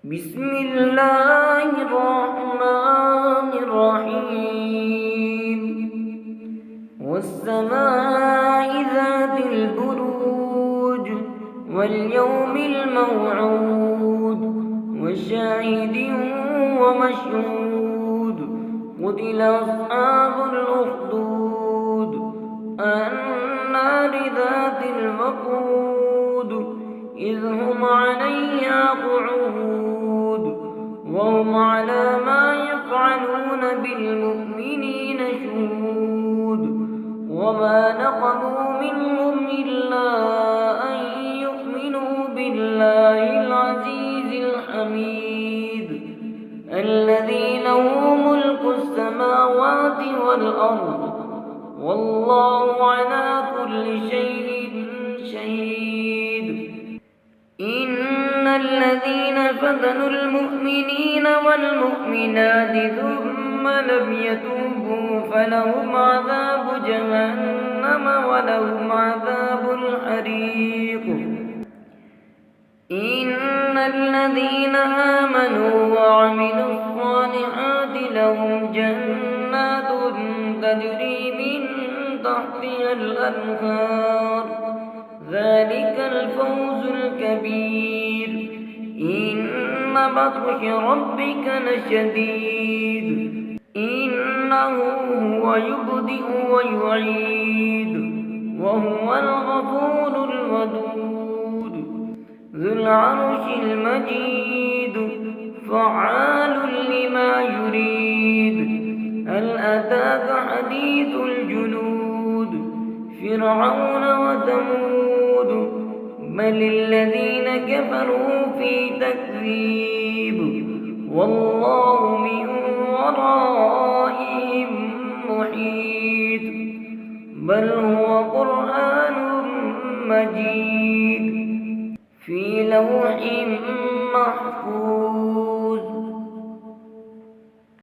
بسم الله الرحمن الرحيم والسماء ذات البروج واليوم الموعود وشاهد ومشهود قتل أصحاب الأخدود النار ذات الوقود إذ هم عليها قعود وهم على ما يفعلون بالمؤمنين شهود وما نقموا منهم إلا أن يؤمنوا بالله العزيز الحميد الذي له ملك السماوات والأرض والله على كل شيء شهيد. إن الذين فتنوا المؤمنين والمؤمنات ثم لم يتوبوا فلهم عذاب جهنم ولهم عذاب الحريق. إن الذين آمنوا وعملوا الصالحات لهم جنات تجري من تحتها الأنهار ذلك الفوز الكبير. إن بطش ربك لشديد إنه هو يبدئ ويعيد وهو الغفور الودود ذو العرش المجيد فعال لما يريد. هل أتاك حديث الجنود فرعون وثمود بل الذين كفروا في تكذيب والله من ورائهم محيط بل هو قرآن مجيد في لوح محفوظ.